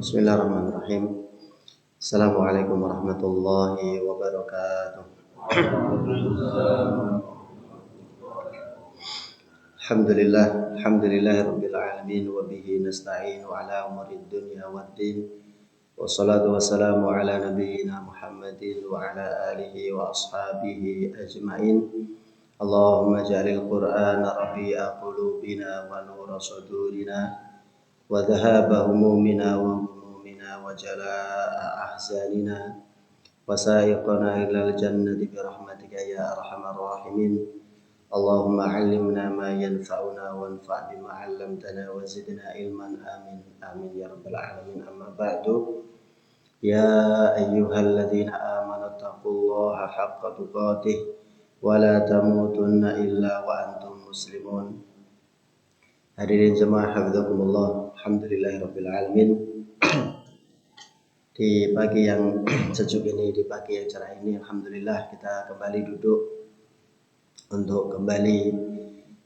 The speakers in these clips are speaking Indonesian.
Bismillahirrahmanirrahim. Assalamualaikum warahmatullahi wabarakatuh. Alhamdulillahirabbil alamin wa bihi nasta'inu ala umurid dunya waddin. Wassalatu wassalamu ala nabiyyina Muhammadin wa ala alihi wa ashabihi ajmain. Allahumma ja'alil Qur'ana rabi'a qulubina wa nura sudurina wa dhahaba humumina wa humumina wa jalaa'a ahzanina wa sa'iqana ilal jannati bi rahmatika ya arhamar rahimin. Allahumma 'allimna ma yanfa'una wanfa' bima 'allamtana wa zidna ilman amin amin ya rabbal alamin. Amma ba'du. Ya ayyuhalladzina amanu taqullaha haqqa tuqatih wa la tamutunna illa wa antum muslimun. Hadirin jemaah hafizakumullah. Alhamdulillahirabbil alamin. Di pagi yang sejuk ini, di pagi yang cerah ini, alhamdulillah kita kembali duduk untuk kembali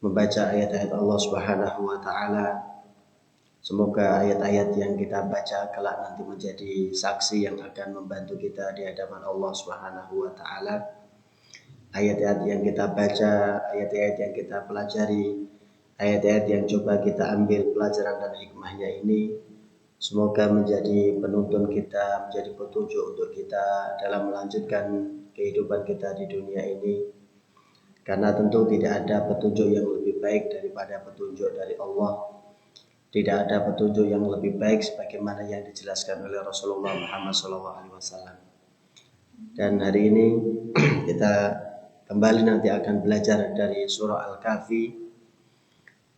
membaca ayat-ayat Allah Subhanahu wa taala. Semoga ayat-ayat yang kita baca kelak nanti menjadi saksi yang akan membantu kita di hadapan Allah Subhanahu wa taala. Ayat-ayat yang kita baca, ayat-ayat yang kita pelajari, ayat-ayat yang coba kita ambil pelajaran dan hikmahnya ini, semoga menjadi penuntun kita, menjadi petunjuk untuk kita dalam melanjutkan kehidupan kita di dunia ini. Karena tentu tidak ada petunjuk yang lebih baik daripada petunjuk dari Allah. Tidak ada petunjuk yang lebih baik sebagaimana yang dijelaskan oleh Rasulullah Muhammad SAW. Dan hari ini kita kembali nanti akan belajar dari surah Al-Kahfi,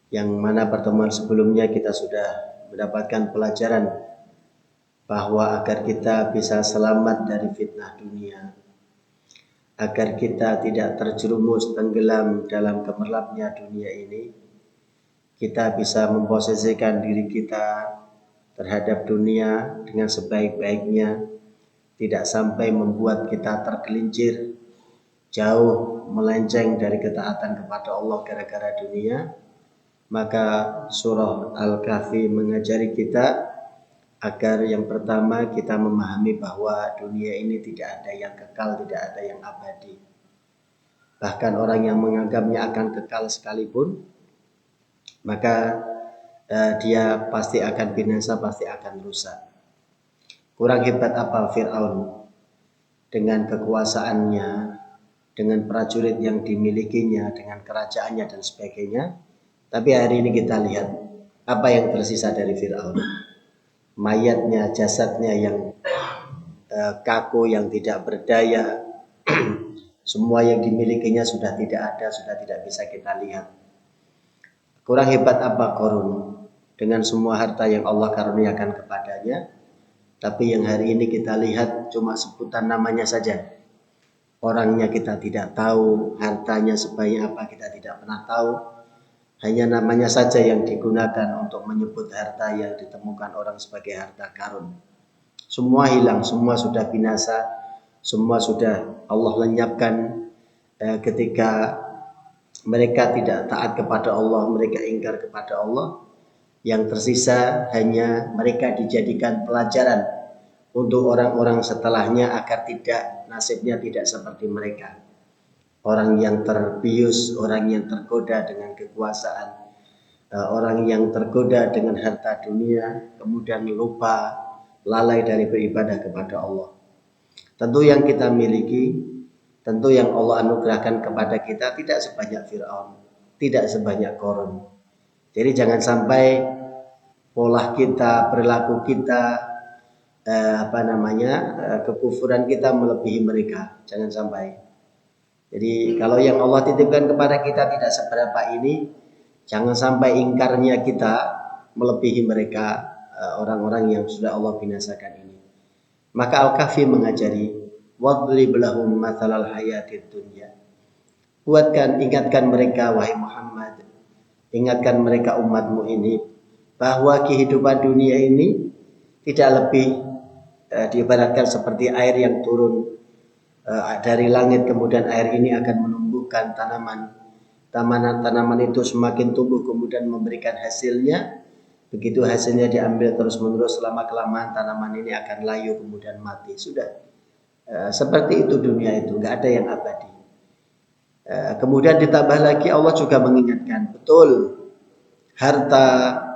yang mana pertemuan sebelumnya kita sudah mendapatkan pelajaran bahwa agar kita bisa selamat dari fitnah dunia, agar kita tidak terjerumus tenggelam dalam gemerlapnya dunia ini, kita bisa memposisikan diri kita terhadap dunia dengan sebaik-baiknya, tidak sampai membuat kita tergelincir jauh melenceng dari ketaatan kepada Allah gara-gara dunia. Maka surah Al-Kahfi mengajari kita agar yang pertama kita memahami bahwa dunia ini tidak ada yang kekal, tidak ada yang abadi. Bahkan orang yang menganggapnya akan kekal sekalipun, maka dia pasti akan binasa, pasti akan rusak. Kurang hebat apa Fir'aun dengan kekuasaannya, dengan prajurit yang dimilikinya, dengan kerajaannya dan sebagainya. Tapi hari ini kita lihat apa yang tersisa dari Fir'aun. Mayatnya, jasadnya yang kaku, yang tidak berdaya. Semua yang dimilikinya sudah tidak ada, sudah tidak bisa kita lihat. Kurang hebat apa Qarun dengan semua harta yang Allah karuniakan kepadanya, tapi yang hari ini kita lihat cuma sebutan namanya saja. Orangnya kita tidak tahu, hartanya sebanyak apa kita tidak pernah tahu. Hanya namanya saja yang digunakan untuk menyebut harta yang ditemukan orang sebagai harta karun. Semua hilang, semua sudah binasa, semua sudah Allah lenyapkan ketika mereka tidak taat kepada Allah, mereka ingkar kepada Allah. Yang tersisa hanya mereka dijadikan pelajaran untuk orang-orang setelahnya agar nasibnya tidak seperti mereka. Orang yang terbius, orang yang tergoda dengan kekuasaan, orang yang tergoda dengan harta dunia, kemudian lupa, lalai dari beribadah kepada Allah. Tentu yang kita miliki, tentu yang Allah anugerahkan kepada kita tidak sebanyak Fir'aun, tidak sebanyak Qarun. Jadi jangan sampai pola kita, perilaku kita, kekufuran kita melebihi mereka. Jangan sampai. Jadi kalau yang Allah titipkan kepada kita tidak seberapa ini, jangan sampai ingkarnya kita melebihi mereka, orang-orang yang sudah Allah binasakan ini. Maka Al-Kahfi mengajari, wadrib lahum mathalal hayatid dunya. Ingatkan mereka wahai Muhammad, ingatkan mereka umatmu ini bahwa kehidupan dunia ini tidak lebih diibaratkan seperti air yang turun dari langit, kemudian air ini akan menumbuhkan tanaman. Tanaman itu semakin tumbuh kemudian memberikan hasilnya. Begitu hasilnya diambil terus menerus, selama kelamaan tanaman ini akan layu kemudian mati. Sudah seperti itu dunia itu, nggak ada yang abadi. Kemudian ditambah lagi Allah juga mengingatkan, betul harta,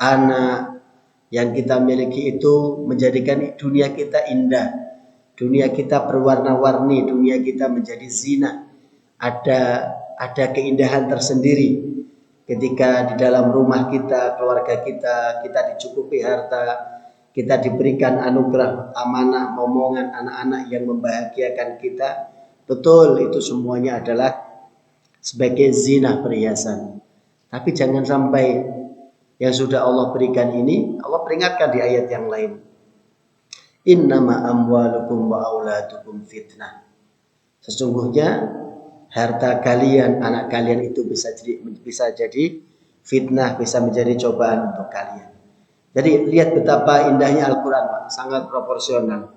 anak yang kita miliki itu menjadikan dunia kita indah, dunia kita berwarna-warni, dunia kita menjadi zina. Ada keindahan tersendiri ketika di dalam rumah kita, keluarga kita dicukupi harta, kita diberikan anugerah amanah, momongan anak-anak yang membahagiakan kita. Betul, itu semuanya adalah sebagai zina, perhiasan. Tapi jangan sampai yang sudah Allah berikan ini, Allah peringatkan di ayat yang lain. Innama amwalukum wa auladukum fitnah. Sesungguhnya harta kalian, anak kalian itu bisa jadi fitnah, bisa menjadi cobaan untuk kalian. Jadi lihat betapa indahnya Al-Quran, sangat proporsional.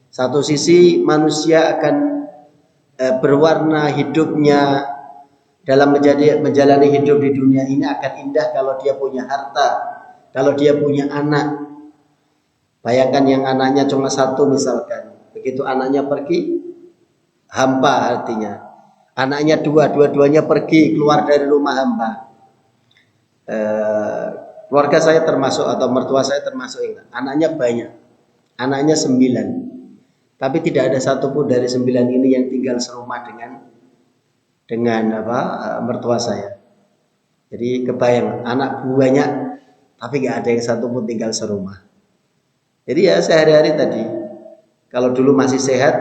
Satu sisi manusia akan berwarna hidupnya dalam menjalani hidup di dunia ini akan indah kalau dia punya harta, kalau dia punya anak. Bayangkan yang anaknya cuma satu misalkan, begitu anaknya pergi, hampa artinya. Anaknya dua-duanya pergi, keluar dari rumah, hampa. Keluarga saya termasuk, atau mertua saya termasuk ini. Anaknya banyak, anaknya 9. Tapi tidak ada satupun dari 9 ini yang tinggal serumah dengan mertua saya. Jadi kebayang, anak banyak tapi gak ada yang satu pun tinggal serumah. Jadi ya sehari-hari tadi, kalau dulu masih sehat,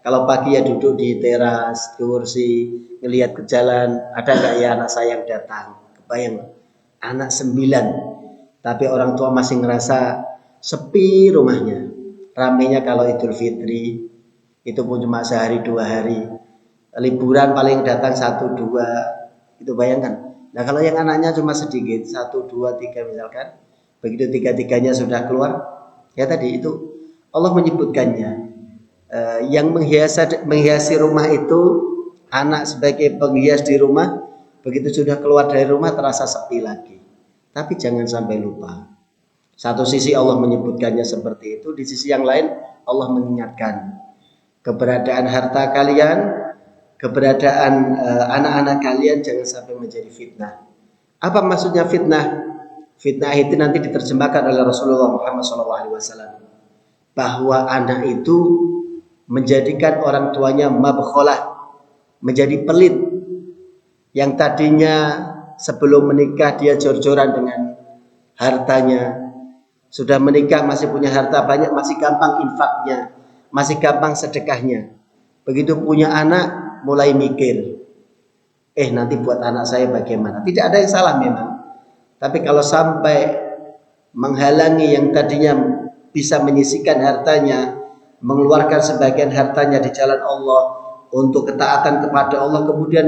kalau pagi ya duduk di teras, di kursi, ngelihat ke jalan, ada gak ya anak saya yang datang. Kebayang, anak 9, tapi orang tua masih ngerasa sepi rumahnya. Ramainya kalau Idul Fitri, itu pun cuma sehari 2 hari. Liburan paling datang 1-2, itu bayangkan. Nah kalau yang anaknya cuma sedikit, 1, 2, 3 misalkan, begitu 3-3-nya sudah keluar, ya tadi itu Allah menyebutkannya. Yang menghiasi rumah itu anak sebagai penghias di rumah, begitu sudah keluar dari rumah terasa sepi lagi. Tapi jangan sampai lupa. Satu sisi Allah menyebutkannya seperti itu, di sisi yang lain Allah mengingatkan keberadaan harta kalian, keberadaan anak-anak kalian jangan sampai menjadi fitnah. Apa maksudnya fitnah? Fitnah itu nanti diterjemahkan oleh Rasulullah Muhammad SAW, bahwa anak itu menjadikan orang tuanya mabkhalah, menjadi pelit. Yang tadinya sebelum menikah dia jor-joran dengan hartanya, sudah menikah masih punya harta banyak, masih gampang infaknya, masih gampang sedekahnya. Begitu punya anak mulai mikir, nanti buat anak saya bagaimana. Tidak ada yang salah memang, tapi kalau sampai menghalangi yang tadinya bisa menyisihkan hartanya, mengeluarkan sebagian hartanya di jalan Allah untuk ketaatan kepada Allah, kemudian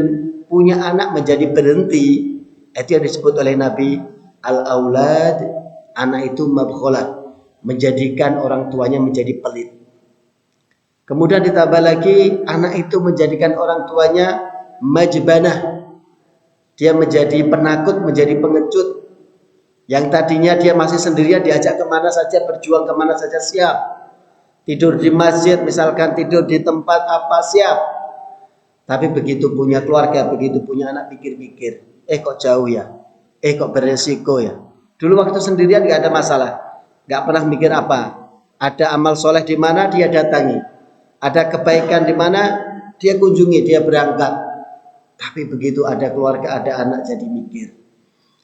punya anak menjadi berhenti, itu yang disebut oleh Nabi al-aulad, anak itu mabkhalah, menjadikan orang tuanya menjadi pelit. Kemudian ditambah lagi, anak itu menjadikan orang tuanya majbanah. Dia menjadi penakut, menjadi pengecut. Yang tadinya dia masih sendirian, diajak kemana saja, berjuang kemana saja siap. Tidur di masjid misalkan, tidur di tempat apa siap. Tapi begitu punya keluarga, begitu punya anak, pikir-pikir, kok jauh ya, kok beresiko ya. Dulu waktu sendirian gak ada masalah, gak pernah mikir apa. Ada amal soleh di mana dia datangi, ada kebaikan di mana dia kunjungi, dia berangkat. Tapi begitu ada keluarga, ada anak, jadi mikir.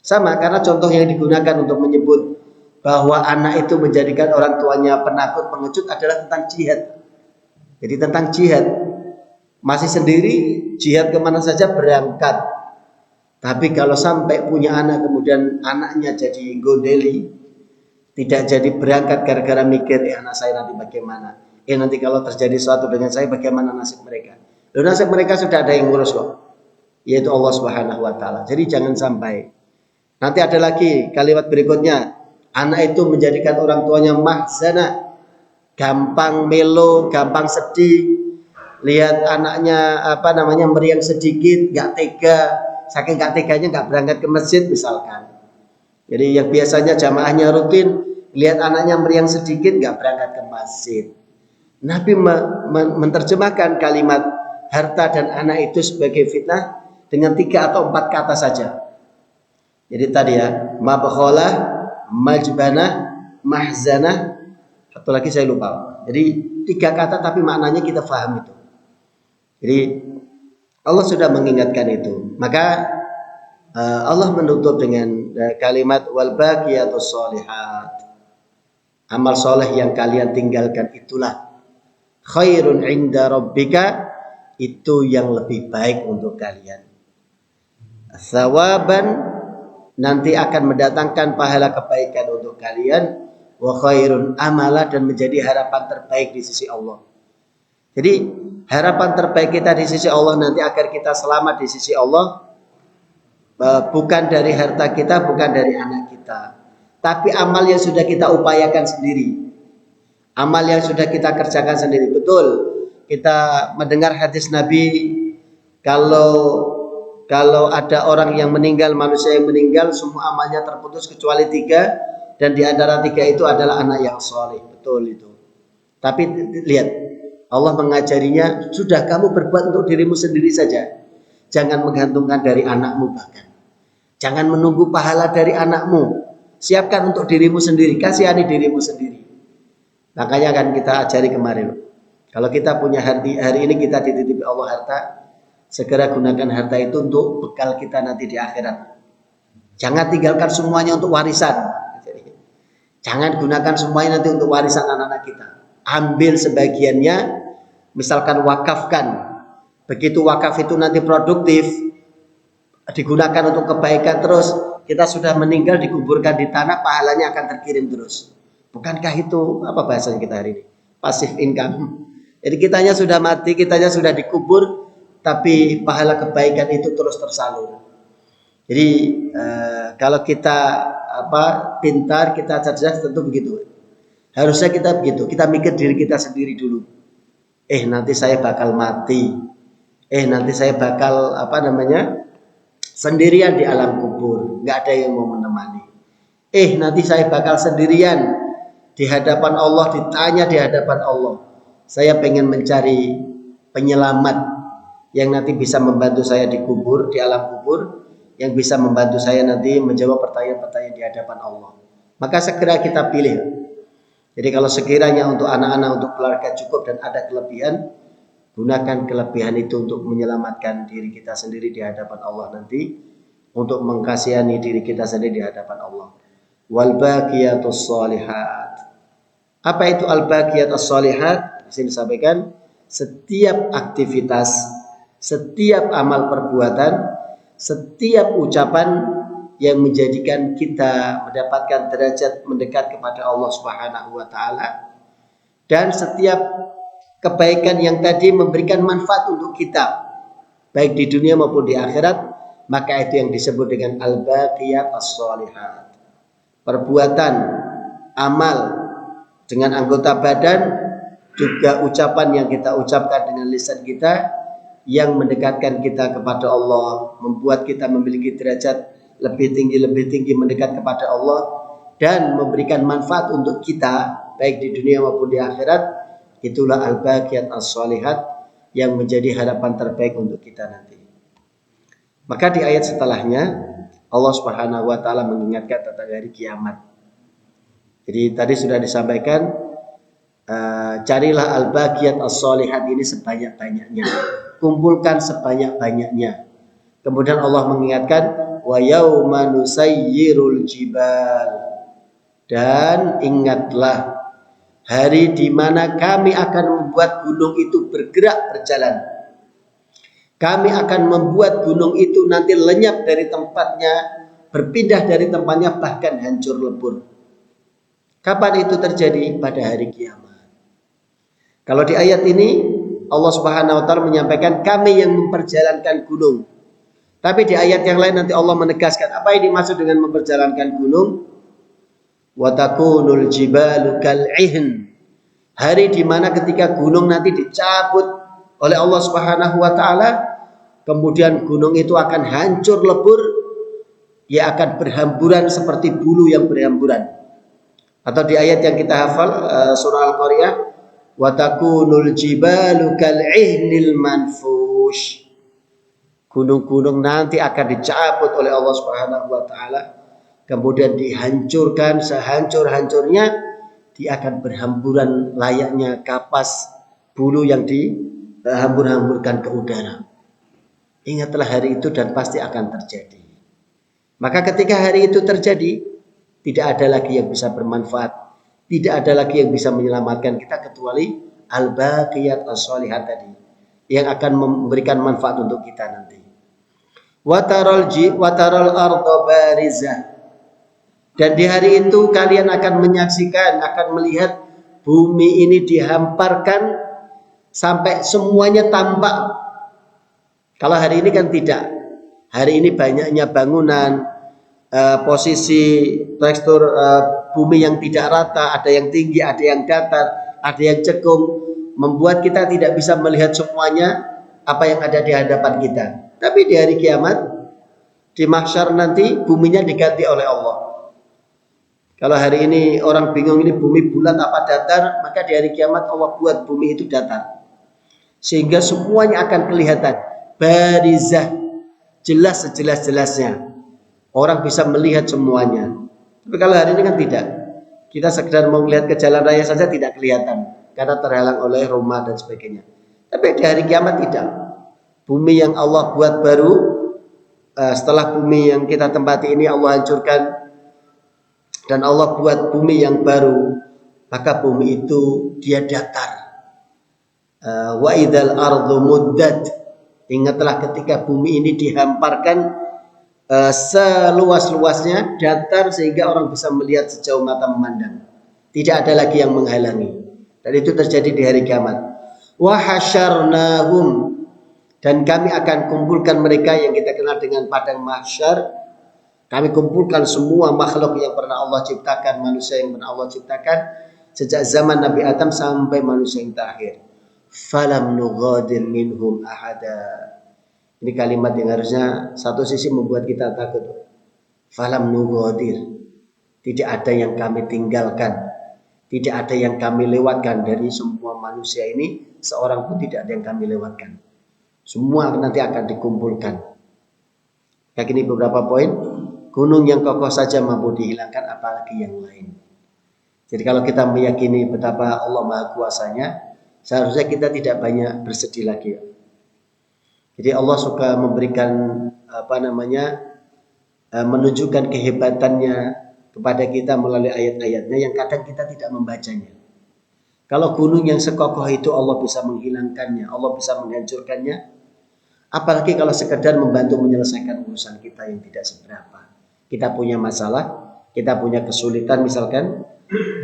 Sama, karena contoh yang digunakan untuk menyebut bahwa anak itu menjadikan orang tuanya penakut, pengecut adalah tentang jihad. Jadi tentang jihad. Masih sendiri, jihad kemana saja berangkat. Tapi kalau sampai punya anak, kemudian anaknya jadi gondeli, tidak jadi berangkat gara-gara mikir, anak saya nanti bagaimana? Nanti kalau terjadi sesuatu dengan saya, bagaimana nasib mereka? Loh, nasib mereka sudah ada yang ngurus kok, yaitu Allah Subhanahu wa Ta'ala. Jadi jangan sampai. Nanti ada lagi kalimat berikutnya, anak itu menjadikan orang tuanya mahzana, gampang melo, gampang sedih. Lihat anaknya meriang sedikit, nggak tega, saking nggak teganya nggak berangkat ke masjid misalkan. Jadi yang biasanya jamaahnya rutin, lihat anaknya meriang sedikit nggak berangkat ke masjid. Nabi menerjemahkan kalimat harta dan anak itu sebagai fitnah dengan 3 atau 4 kata saja. Jadi tadi ya, mabkhalah, majbanah, mahzanah, satu lagi saya lupa. Jadi 3 kata tapi maknanya kita paham itu. Jadi Allah sudah mengingatkan itu. Maka Allah menutup dengan kalimat wal baqiyatus sholihat. Amal soleh yang kalian tinggalkan itulah khairun inda rabbika, itu yang lebih baik untuk kalian. Thawaban, nanti akan mendatangkan pahala kebaikan untuk kalian, wa khairun amala, dan menjadi harapan terbaik di sisi Allah. Jadi harapan terbaik kita di sisi Allah nanti agar kita selamat di sisi Allah, bukan dari harta kita, bukan dari anak kita, tapi amal yang sudah kita upayakan sendiri, amal yang sudah kita kerjakan sendiri. Betul, kita mendengar hadis Nabi, kalau ada orang yang meninggal, manusia yang meninggal, semua amalnya terputus kecuali 3, dan di antara 3 itu adalah anak yang soleh. Betul itu. Tapi lihat, Allah mengajarinya, sudah kamu berbuat untuk dirimu sendiri saja. Jangan menggantungkan dari anakmu bahkan. Jangan menunggu pahala dari anakmu. Siapkan untuk dirimu sendiri, kasihani dirimu sendiri. Makanya kan kita ajari kemarin. Kalau kita punya hari ini kita dititipi Allah harta, segera gunakan harta itu untuk bekal kita nanti di akhirat. Jangan tinggalkan semuanya untuk warisan. Jangan gunakan semuanya nanti untuk warisan anak-anak kita. Ambil sebagiannya, misalkan wakafkan. Begitu wakaf itu nanti produktif, digunakan untuk kebaikan terus, kita sudah meninggal dikuburkan di tanah, pahalanya akan terkirim terus. Bukankah itu apa bahasanya kita hari ini? Passive income. Jadi kitanya sudah mati, kitanya sudah dikubur, tapi pahala kebaikan itu terus tersalur. Jadi kalau kita pintar, kita cerdas, tentu begitu. Harusnya kita begitu. Kita mikir diri kita sendiri dulu. Nanti saya bakal mati. Nanti saya bakal sendirian di alam kubur, nggak ada yang mau menemani. Nanti saya bakal sendirian di hadapan Allah, ditanya di hadapan Allah. Saya pengen mencari penyelamat yang nanti bisa membantu saya di kubur, di alam kubur, yang bisa membantu saya nanti menjawab pertanyaan-pertanyaan di hadapan Allah. Maka segera kita pilih. Jadi kalau sekiranya untuk anak-anak, untuk keluarga cukup dan ada kelebihan, gunakan kelebihan itu untuk menyelamatkan diri kita sendiri di hadapan Allah nanti, untuk mengkasihani diri kita sendiri di hadapan Allah. Wal baqiyatus sholihat. Apa itu al baqiyatus sholihat? Di sini disampaikan setiap aktivitas, setiap amal perbuatan, setiap ucapan yang menjadikan kita mendapatkan derajat mendekat kepada Allah Subhanahu wa Ta'ala, dan setiap kebaikan yang tadi memberikan manfaat untuk kita baik di dunia maupun di akhirat, maka itu yang disebut dengan al-baqiyat as-sholihat. Perbuatan, amal dengan anggota badan, juga ucapan yang kita ucapkan dengan lisan kita, yang mendekatkan kita kepada Allah, membuat kita memiliki derajat lebih tinggi mendekat kepada Allah, dan memberikan manfaat untuk kita baik di dunia maupun di akhirat. Itulah al-baqiyat as-sholihat yang menjadi harapan terbaik untuk kita nanti. Maka di ayat setelahnya Allah Subhanahu wa Ta'ala mengingatkan tentang hari kiamat. Jadi tadi sudah disampaikan, carilah al-baqiyat as-sholihat ini sebanyak-banyaknya, kumpulkan sebanyak-banyaknya. Kemudian Allah mengingatkan wa yauma nusayyirul jibal, Dan ingatlah hari di mana kami akan membuat gunung itu bergerak berjalan. Kami akan membuat gunung itu nanti lenyap dari tempatnya, berpindah dari tempatnya, bahkan hancur lebur. Kapan itu terjadi? Pada hari kiamat. Kalau di ayat ini Allah Subhanahu wa taala menyampaikan kami yang memperjalankan gunung. Tapi di ayat yang lain nanti Allah menegaskan apa yang dimaksud dengan memperjalankan gunung. Wa takunul jibalu kal'ihn. Hari di mana ketika gunung nanti dicabut oleh Allah Subhanahu wa taala, kemudian gunung itu akan hancur lebur, ia akan berhamburan seperti bulu yang berhamburan. Atau di ayat yang kita hafal surah Al-Qaryah, wa takunul jibalu kal'ihnil manfush. Gunung-gunung nanti akan dicabut oleh Allah Subhanahu wa taala, kemudian dihancurkan sehancur-hancurnya, dia akan berhamburan layaknya kapas bulu yang dihambur-hamburkan ke udara. Ingatlah hari itu dan pasti akan terjadi. Maka ketika hari itu terjadi, tidak ada lagi yang bisa bermanfaat, tidak ada lagi yang bisa menyelamatkan kita kecuali al-baqiyat as-shalihat tadi, yang akan memberikan manfaat untuk kita nanti. Wataral arda barizah. Dan di hari itu kalian akan menyaksikan, akan melihat bumi ini dihamparkan sampai semuanya tampak. Kalau hari ini kan tidak. Hari ini banyaknya bangunan, posisi tekstur bumi yang tidak rata, ada yang tinggi, ada yang datar, ada yang cekung, membuat kita tidak bisa melihat semuanya apa yang ada di hadapan kita. Tapi di hari kiamat, di mahsyar nanti buminya diganti oleh Allah. Kalau hari ini orang bingung ini bumi bulat apa datar, maka di hari kiamat Allah buat bumi itu datar. Sehingga semuanya akan kelihatan barizah, jelas sejelas-jelasnya. Orang bisa melihat semuanya. Tapi kalau hari ini kan tidak. Kita sekedar mau melihat ke jalan raya saja tidak kelihatan karena terhalang oleh rumah dan sebagainya. Tapi di hari kiamat tidak. Bumi yang Allah buat baru, setelah bumi yang kita tempati ini Allah hancurkan dan Allah buat bumi yang baru, maka bumi itu dia datar. Wa idzal ardu muddat. Ingatlah ketika bumi ini dihamparkan seluas-luasnya, datar sehingga orang bisa melihat sejauh mata memandang. Tidak ada lagi yang menghalangi. Dan itu terjadi di hari kiamat. Wa hasyarnahum. Dan kami akan kumpulkan mereka yang kita kenal dengan padang mahsyar. Kami kumpulkan semua makhluk yang pernah Allah ciptakan, manusia yang pernah Allah ciptakan sejak zaman Nabi Adam sampai manusia yang terakhir. Falam nughadir minhum ahada. Ini kalimat yang harusnya satu sisi membuat kita takut. Falam nughadir. Tidak ada yang kami tinggalkan. Tidak ada yang kami lewatkan dari semua manusia ini, seorang pun tidak ada yang kami lewatkan. Semua nanti akan dikumpulkan. Kayak ini beberapa poin. Gunung yang kokoh saja mampu dihilangkan, apalagi yang lain. Jadi kalau kita meyakini betapa Allah Maha Kuasanya, seharusnya kita tidak banyak bersedih lagi. Jadi Allah suka memberikan menunjukkan kehebatannya kepada kita melalui ayat-ayatnya yang kadang kita tidak membacanya. Kalau gunung yang sekokoh itu Allah bisa menghilangkannya, Allah bisa menghancurkannya, apalagi kalau sekedar membantu menyelesaikan urusan kita yang tidak seberapa. Kita punya masalah, kita punya kesulitan misalkan,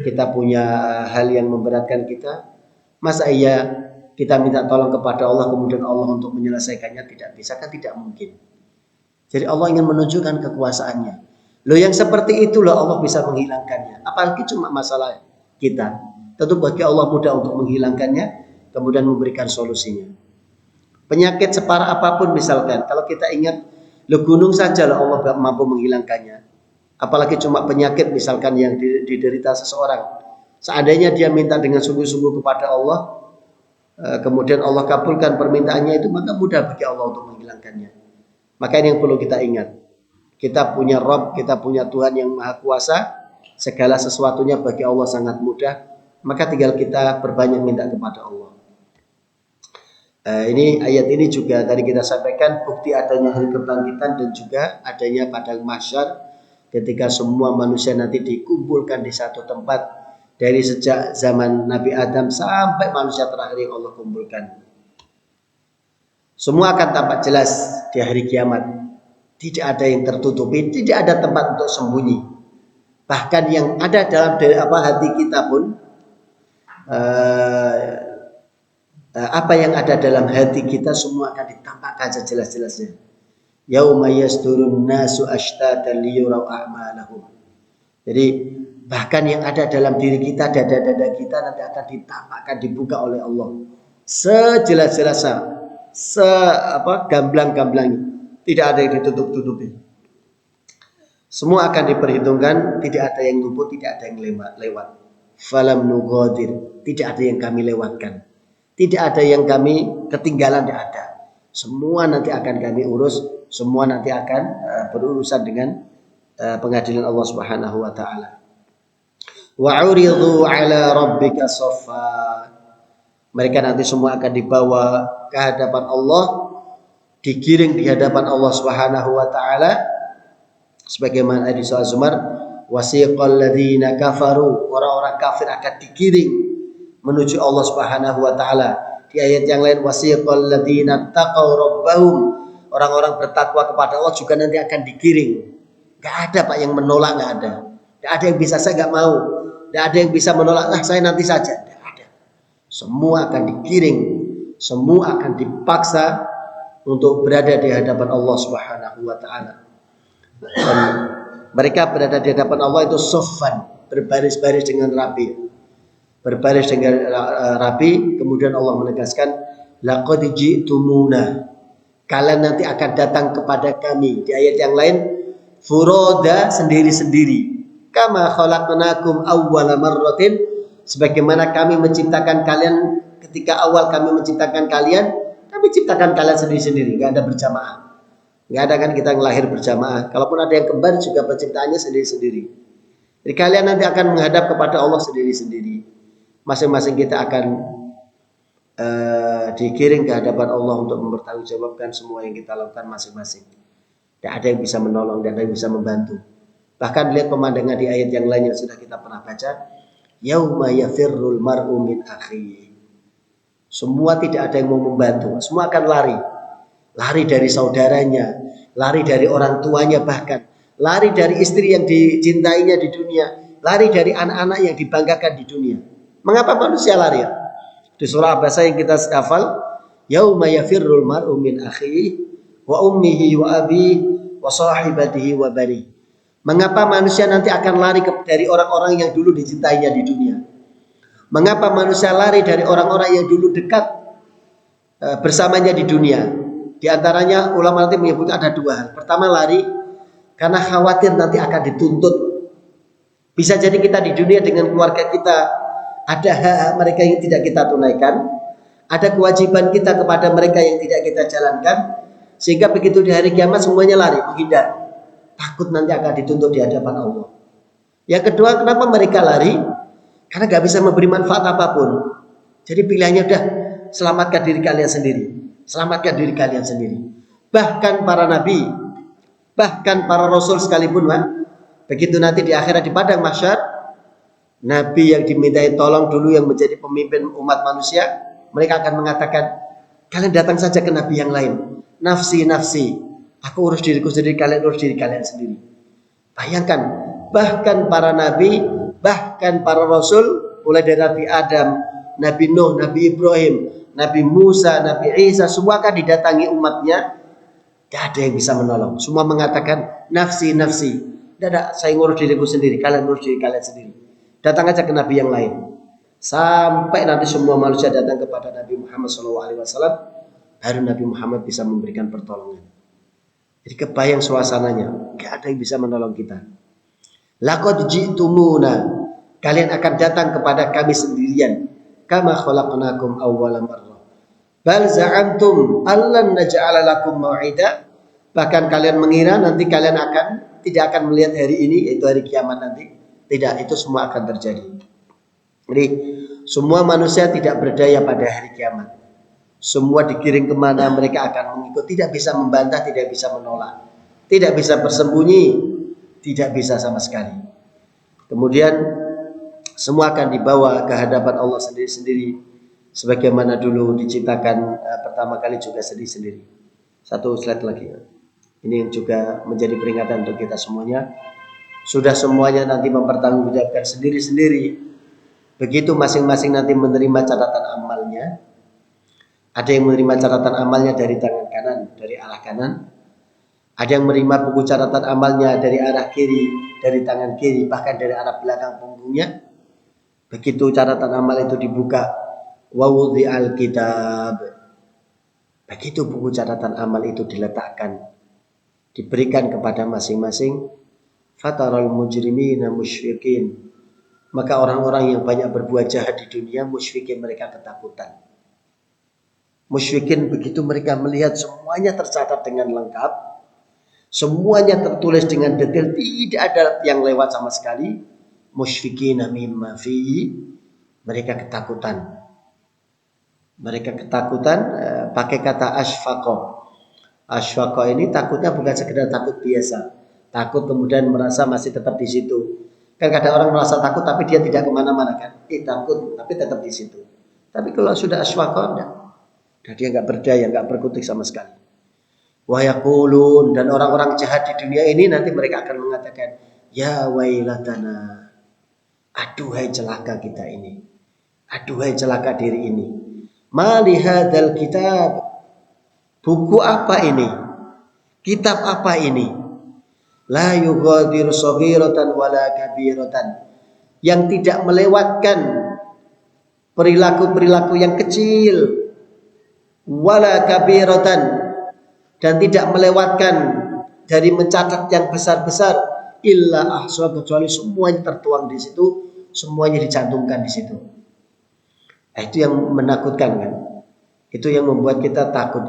kita punya hal yang memberatkan kita, masa iya kita minta tolong kepada Allah kemudian Allah untuk menyelesaikannya? Tidak bisa, kan tidak mungkin. Jadi Allah ingin menunjukkan kekuasaannya. Loh yang seperti itulah Allah bisa menghilangkannya. Apalagi cuma masalah kita. Tentu bagi Allah mudah untuk menghilangkannya, kemudian memberikan solusinya. Penyakit separah apapun misalkan, kalau kita ingat, loh gunung saja lah Allah mampu menghilangkannya. Apalagi cuma penyakit misalkan yang diderita seseorang. Seandainya dia minta dengan sungguh-sungguh kepada Allah, kemudian Allah kabulkan permintaannya itu, maka mudah bagi Allah untuk menghilangkannya. Maka ini yang perlu kita ingat. Kita punya Rabb, kita punya Tuhan yang Maha Kuasa. Segala sesuatunya bagi Allah sangat mudah. Maka tinggal kita berbanyak minta kepada Allah. Ini ayat ini juga tadi kita sampaikan bukti adanya hari kebangkitan dan juga adanya padang mahsyar, ketika semua manusia nanti dikumpulkan di satu tempat, dari sejak zaman Nabi Adam sampai manusia terakhir yang Allah kumpulkan. Semua akan tampak jelas di hari kiamat. Tidak ada yang tertutupi, tidak ada tempat untuk sembunyi. Bahkan yang ada dalam hati kita pun, apa yang ada dalam hati kita semua akan ditampakkan sejelas-jelasnya. Yauma yasturun nasu ashtatan liyurau a'malahum. Jadi bahkan yang ada dalam diri kita, dada-dada kita nanti akan ditampakkan, dibuka oleh Allah sejelas-jelasnya, gamblang-gamblangnya. Tidak ada yang ditutup-tutupi. Semua akan diperhitungkan, tidak ada yang luput, tidak ada yang lewat. Falam nughadir, tidak ada yang kami lewatkan. Tidak ada yang kami ketinggalan, tidak ada. Semua nanti akan kami urus, semua nanti akan berurusan dengan pengadilan Allah Subhanahu wa taala. Wa 'uridhu 'ala rabbika shaffa. Mereka nanti semua akan dibawa ke hadapan Allah, digiring di hadapan Allah Subhanahu wa taala. Sebagaimana di surah Zumar, wasiqal ladzina kafaru, orang-orang kafir akan digiring menuju Allah Subhanahu wa taala. Di ayat yang lain, wasiqal ladzina taqaw rabbahum, orang-orang bertakwa kepada Allah juga nanti akan digiring. Enggak ada Pak yang menolak, enggak ada. Enggak ada yang bisa saya enggak mau. Enggak ada yang bisa menolak, saya nanti saja. Enggak ada. Semua akan digiring, semua akan dipaksa untuk berada di hadapan Allah Subhanahu wa taala. Dan mereka berada di hadapan Allah itu soffan, berbaris-baris dengan rapi. Berbaris dengan rapi, kemudian Allah menegaskan, laqad ji'tumuna, kalian nanti akan datang kepada kami. Di ayat yang lain, furoda, sendiri-sendiri. Kama khalaqnakum awwala marratin, sebagaimana kami menciptakan kalian ketika awal kami menciptakan kalian, kami ciptakan kalian sendiri-sendiri, enggak ada berjamaah. Enggak ada kan kita yang lahir berjamaah. Kalaupun ada yang kembar juga penciptaannya sendiri-sendiri. Jadi kalian nanti akan menghadap kepada Allah sendiri-sendiri. Masing-masing kita akan digiring ke hadapan Allah untuk mempertanggungjawabkan semua yang kita lakukan masing-masing. Tidak ada yang bisa menolong, tidak ada yang bisa membantu. Bahkan lihat pemandangan di ayat yang lain yang sudah kita pernah baca. Yauma yafirrul mar'u min akhihi. Semua tidak ada yang mau membantu. Semua akan lari. Lari dari saudaranya, lari dari orang tuanya, bahkan lari dari istri yang dicintainya di dunia, lari dari anak-anak yang dibanggakan di dunia. Mengapa manusia lari? Di surah Abasa yang kita hafal, yauma yafirrul mar'u min akhihi wa ummihi wa abihi wa sahibatihi wa bani. Mengapa manusia nanti akan lari dari orang-orang yang dulu dicintainya di dunia? Mengapa manusia lari dari orang-orang yang dulu dekat bersamanya di dunia? Di antaranya ulama nanti menyebutkan ada dua hal. Pertama, lari karena khawatir nanti akan dituntut. Bisa jadi kita di dunia dengan keluarga kita ada hak mereka yang tidak kita tunaikan, ada kewajiban kita kepada mereka yang tidak kita jalankan, sehingga begitu di hari kiamat semuanya lari, menghindar, takut nanti akan dituntut di hadapan Allah. Yang kedua, kenapa mereka lari? Karena gak bisa memberi manfaat apapun. Jadi pilihannya udah, selamatkan diri kalian sendiri. Selamatkan diri kalian sendiri. Bahkan para nabi, bahkan para rasul sekalipun, begitu nanti di akhirat di padang mahsyar, nabi yang dimintai tolong dulu yang menjadi pemimpin umat manusia, mereka akan mengatakan, kalian datang saja ke nabi yang lain. Nafsi, nafsi. Aku urus diriku sendiri, kalian urus diri kalian sendiri. Bayangkan, bahkan para nabi, bahkan para rasul, mulai dari Nabi Adam, Nabi Nuh, Nabi Ibrahim, Nabi Musa, Nabi Isa, semua akan didatangi umatnya. Tidak ada yang bisa menolong. Semua mengatakan nafsi, nafsi. Tidak ada, saya ngurus diriku sendiri, kalian ngurus diri kalian sendiri. Datang aja ke Nabi yang lain. Sampai nanti semua manusia datang kepada Nabi Muhammad SAW, baru Nabi Muhammad bisa memberikan pertolongan. Jadi kebayang suasananya, tidak ada yang bisa menolong kita. Laqad ji'tumuna, kalian akan datang kepada kami sendirian. Kama khalaqnakum awwala marrah. Bal za'antum allan naj'ala lakum mau'ida. Bahkan kalian mengira nanti kalian tidak akan melihat hari ini, yaitu hari kiamat nanti. Tidak, itu semua akan terjadi. Jadi semua manusia tidak berdaya pada hari kiamat. Semua digiring kemana mereka akan mengikut. Tidak bisa membantah, tidak bisa menolak, tidak bisa bersembunyi. tidak bisa sama sekali. Kemudian semua akan dibawa ke hadapan Allah sendiri-sendiri, sebagaimana dulu diciptakan pertama kali juga sendiri-sendiri. Satu slide lagi. Ini yang juga menjadi peringatan untuk kita semuanya. Sudah semuanya nanti mempertanggungjawabkan sendiri-sendiri. Begitu masing-masing nanti menerima catatan amalnya. Ada yang menerima catatan amalnya dari tangan kanan, dari arah kanan. Ada yang menerima buku catatan amalnya dari arah kiri, dari tangan kiri, bahkan dari arah belakang punggungnya. Begitu catatan amal itu dibuka, wa wudhi'al kitab. Begitu buku catatan amal itu diletakkan, diberikan kepada masing-masing, fataral mujrimina musyfiqin. Maka orang-orang yang banyak berbuat jahat di dunia, musyfiqin, mereka ketakutan. Musyfiqin begitu mereka melihat semuanya tercatat dengan lengkap, semuanya tertulis dengan detail, tidak ada yang lewat sama sekali. Musyfiqina mimma fihi, mereka ketakutan. Mereka ketakutan pakai kata asfaqa. Asfaqa ini takutnya bukan sekedar takut biasa, takut kemudian merasa masih tetap di situ. Kan kadang orang merasa takut tapi dia tidak kemana-mana kan? Takut tapi tetap di situ. Tapi kalau sudah asfaqa, enggak. Dan dia nggak berdaya, nggak berkutik sama sekali. Wa yaqulun, dan orang-orang jahat di dunia ini nanti mereka akan mengatakan, ya wailatana, aduhai celaka kita ini, aduhai celaka diri ini. Ma li hadzal kitab, buku apa ini? Kitab apa ini? La yughadiru shaghiratan wala kabiratan, yang tidak melewatkan perilaku-perilaku yang kecil, wala kabiratan, dan tidak melewatkan dari mencatat yang besar-besar, illa ahsa, kecuali semuanya tertuang di situ, semuanya dicantumkan di situ. Itu yang menakutkan kan? Itu yang membuat kita takut.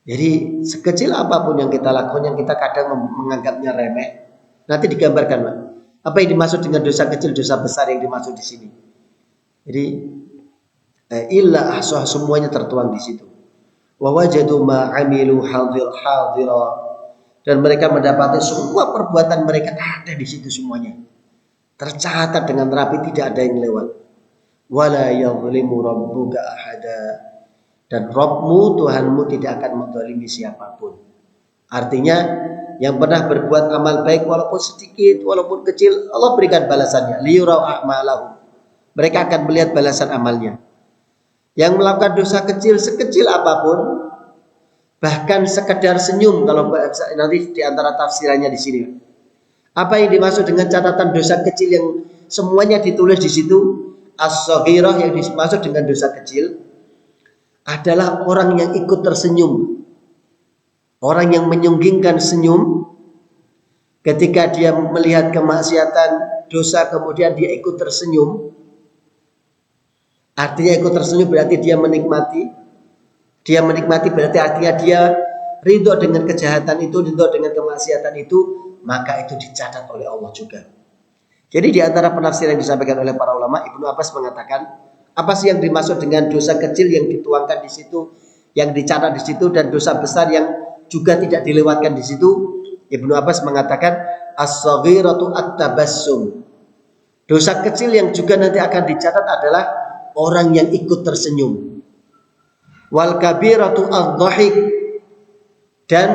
Jadi sekecil apapun yang kita lakukan, yang kita kadang menganggapnya remeh, nanti digambarkan, Pak. Apa yang dimaksud dengan dosa kecil, dosa besar yang dimaksud di sini. Jadi illa ahsa, semuanya tertuang di situ. Wa wajadu ma amilu hadira, dan mereka mendapati semua perbuatan mereka ada di situ semuanya. Tercatat dengan rapi, tidak ada yang lewat. Wala yadhlimu rabbuka ahada, dan Rabbmu, Tuhanmu, tidak akan menzalimi siapapun. Artinya yang pernah berbuat amal baik walaupun sedikit, walaupun kecil, Allah berikan balasannya. Liyurau a'malahum, mereka akan melihat balasan amalnya. Yang melakukan dosa kecil sekecil apapun, bahkan sekedar senyum, kalau nanti di antara tafsirannya di sini. Apa yang dimaksud dengan catatan dosa kecil yang semuanya ditulis di situ? As-shaghirah, yang dimaksud dengan dosa kecil adalah orang yang ikut tersenyum, orang yang menyunggingkan senyum ketika dia melihat kemaksiatan, dosa, kemudian dia ikut tersenyum. Artinya ikut tersenyum berarti dia menikmati. Dia menikmati berarti artinya dia ridho dengan kejahatan itu, ridho dengan kemaksiatan itu, maka itu dicatat oleh Allah juga. Jadi di antara penafsiran yang disampaikan oleh para ulama, Ibnu Abbas mengatakan, apa sih yang dimaksud dengan dosa kecil yang dituangkan di situ, yang dicatat di situ, dan dosa besar yang juga tidak dilewatkan di situ? Ibnu Abbas mengatakan, as-shaghiratu at-tabassum. Dosa kecil yang juga nanti akan dicatat adalah orang yang ikut tersenyum. Wal kabiratu adh-dhahik, dan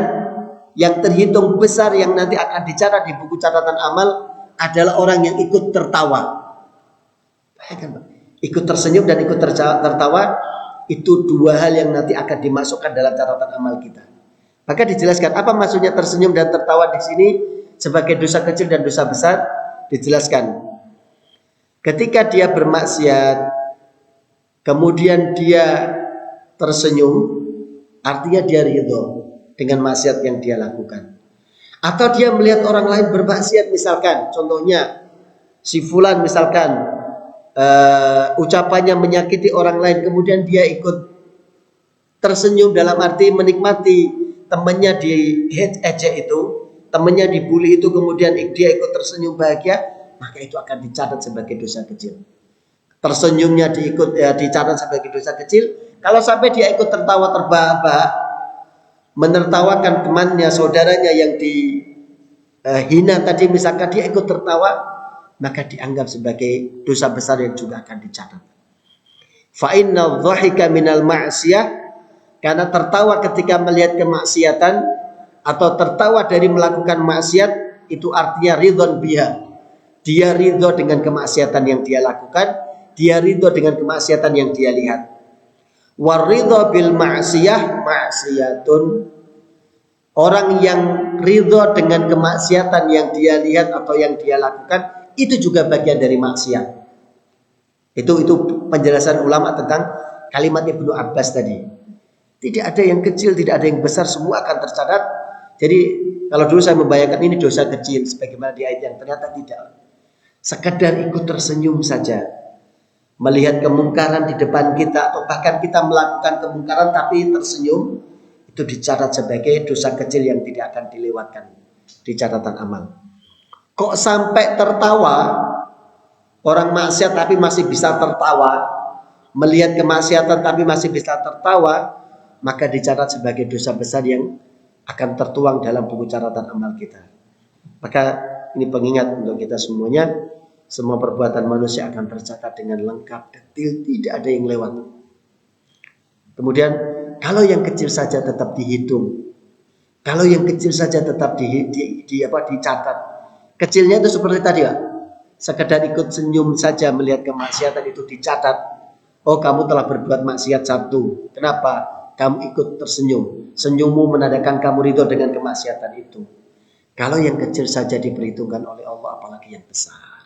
yang terhitung besar yang nanti akan dicatat di buku catatan amal adalah orang yang ikut tertawa. Bayangkan, Pak. Ikut tersenyum dan ikut tertawa, itu dua hal yang nanti akan dimasukkan dalam catatan amal kita. Maka dijelaskan apa maksudnya tersenyum dan tertawa di sini sebagai dosa kecil dan dosa besar. Dijelaskan, ketika dia bermaksiat, kemudian dia tersenyum, artinya dia ridho dengan maksiat yang dia lakukan. Atau dia melihat orang lain bermaksiat, misalkan contohnya si fulan misalkan ucapannya menyakiti orang lain, kemudian dia ikut tersenyum dalam arti menikmati temannya diejek itu, temannya dibully itu, kemudian dia ikut tersenyum bahagia, maka itu akan dicatat sebagai dosa kecil. Tersenyumnya dicatat sebagai dosa kecil. Kalau sampai dia ikut tertawa terbahak-bahak, menertawakan temannya, saudaranya yang hina tadi, misalkan dia ikut tertawa, maka dianggap sebagai dosa besar yang juga akan dicatat. Fa inna dhahika minal ma'siyah, karena tertawa ketika melihat kemaksiatan atau tertawa dari melakukan maksiat itu artinya ridhon biha. Dia ridho dengan kemaksiatan yang dia lakukan, dia ridho dengan kemaksiatan yang dia lihat. Waridho bil ma'siyah ma'siyatun. Orang yang ridho dengan kemaksiatan yang dia lihat atau yang dia lakukan itu juga bagian dari maksiat. Itu penjelasan ulama tentang kalimat Ibnu Abbas tadi. Tidak ada yang kecil, tidak ada yang besar, semua akan tercatat. Jadi kalau dulu saya membayangkan ini dosa kecil sebagaimana di ayat yang ternyata tidak. Sekedar ikut tersenyum saja, melihat kemungkaran di depan kita atau bahkan kita melakukan kemungkaran tapi tersenyum, itu dicatat sebagai dosa kecil yang tidak akan dilewatkan di catatan amal. Kok sampai tertawa, orang maksiat tapi masih bisa tertawa, melihat kemaksiatan tapi masih bisa tertawa, maka dicatat sebagai dosa besar yang akan tertuang dalam buku catatan amal kita. Maka ini pengingat untuk kita semuanya, semua perbuatan manusia akan tercatat dengan lengkap, detail, tidak ada yang lewat. Kemudian kalau yang kecil saja tetap dihitung, kalau yang kecil saja tetap dicatat. Kecilnya itu seperti tadi, Pak. Sekedar ikut senyum saja melihat kemaksiatan itu dicatat. Oh, kamu telah berbuat maksiat satu. Kenapa? Kamu ikut tersenyum. Senyummu menandakan kamu ridho dengan kemaksiatan itu. Kalau yang kecil saja diperhitungkan oleh Allah, apalagi yang besar.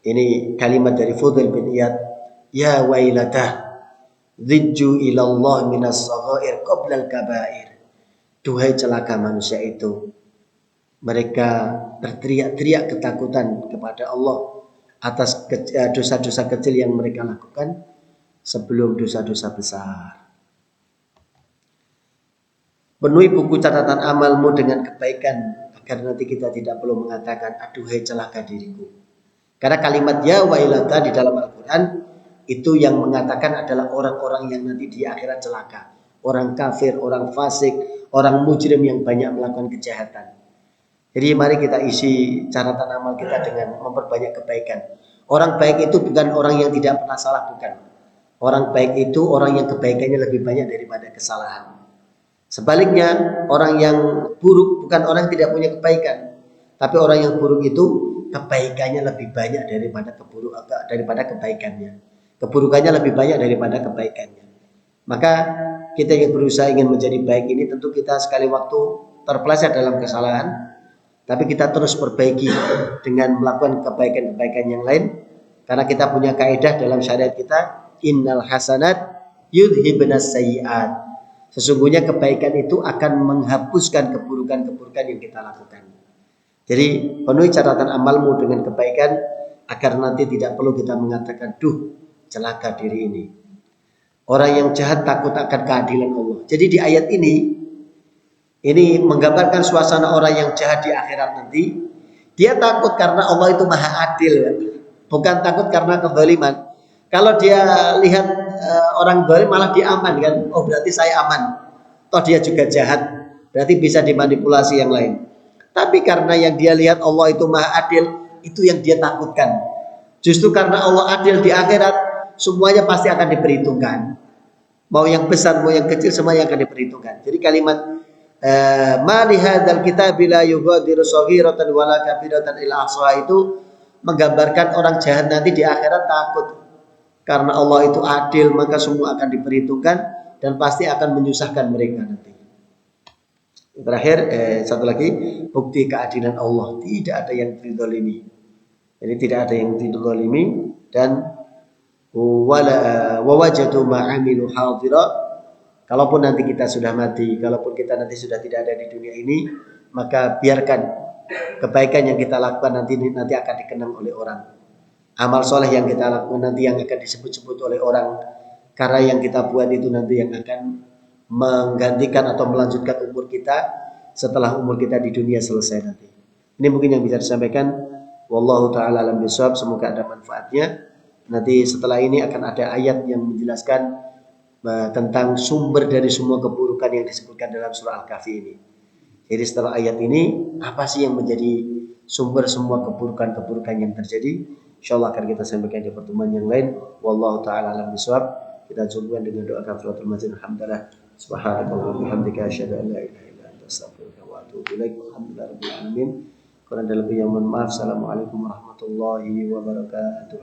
Ini kalimat dari Fudail bin Iyad. Ya wailatah, Zijju ilallah minas saghair qoblal kabair. Duhai celaka manusia itu. Mereka berteriak-teriak ketakutan kepada Allah atas dosa-dosa kecil yang mereka lakukan sebelum dosa-dosa besar. Penuhi buku catatan amalmu dengan kebaikan agar nanti kita tidak perlu mengatakan aduhai celaka diriku. Karena kalimat ya wailata di dalam Al-Quran itu yang mengatakan adalah orang-orang yang nanti di akhirat celaka. Orang kafir, orang fasik, orang mujrim yang banyak melakukan kejahatan. Jadi mari kita isi catatan amal kita dengan memperbanyak kebaikan. Orang baik itu bukan orang yang tidak pernah salah, bukan. Orang baik itu orang yang kebaikannya lebih banyak daripada kesalahan. Sebaliknya, orang yang buruk bukan orang yang tidak punya kebaikan. Tapi orang yang buruk itu kebaikannya lebih banyak daripada kebaikannya. Keburukannya lebih banyak daripada kebaikannya. Maka kita yang berusaha ingin menjadi baik ini tentu kita sekali waktu terpeleset dalam kesalahan, tapi kita terus perbaiki dengan melakukan kebaikan-kebaikan yang lain. Karena kita punya kaidah dalam syariat kita, innal hasanat yudhibnas sayyi'at. Sesungguhnya kebaikan itu akan menghapuskan keburukan-keburukan yang kita lakukan. Jadi penuhi catatan amalmu dengan kebaikan agar nanti tidak perlu kita mengatakan, duh celaka diri ini. Orang yang jahat takut akan keadilan Allah. Jadi di ayat ini menggambarkan suasana orang yang jahat di akhirat nanti. Dia takut karena Allah itu maha adil, bukan takut karena kezaliman. Kalau dia lihat orang zalim malah dia aman kan? Oh berarti saya aman. Toh dia juga jahat, berarti bisa dimanipulasi yang lain. Tapi karena yang dia lihat Allah itu maha adil, itu yang dia takutkan. Justru karena Allah adil di akhirat, semuanya pasti akan diperhitungkan. Mau yang besar, mau yang kecil, semuanya akan diperhitungkan. Jadi kalimat ma li hadzal kitabi la yughadiru shaghiratan wala kabiratan illa ahsaha itu menggambarkan orang jahat nanti di akhirat takut. Karena Allah itu adil, maka semua akan diperhitungkan dan pasti akan menyusahkan mereka nanti. Terakhir, satu lagi, bukti keadilan Allah. Tidak ada yang dizalimi. Jadi tidak ada yang dizalimi dan wa wajadu ma amilu hadira. Kalaupun nanti kita sudah mati, kalaupun kita nanti sudah tidak ada di dunia ini, maka biarkan kebaikan yang kita lakukan nanti akan dikenang oleh orang. Amal soleh yang kita lakukan nanti yang akan disebut-sebut oleh orang. Karena yang kita buat itu nanti yang akan menggantikan atau melanjutkan umur kita setelah umur kita di dunia selesai nanti. Ini mungkin yang bisa disampaikan. Wallahu ta'ala alam bishawab. Semoga ada manfaatnya. Nanti setelah ini akan ada ayat yang menjelaskan tentang sumber dari semua keburukan yang disebutkan dalam surah Al-Kahfi ini. Jadi setelah ayat ini, apa sih yang menjadi sumber semua keburukan-keburukan yang terjadi? Insyaallah akan kita sampaikan di pertemuan yang lain. Wallahu taala alam bisawab. Kita cukupkan dengan doa kafaratul majlis. Alhamdulillah. Subhanallahi wa bihamdika asyhadu an la ilaha illa anta astaghfiruka wa atubu ilaik. Alhamdulillahirabbil alamin. Kurang dan lebihnya mohon maaf. Assalamualaikum warahmatullahi wabarakatuh.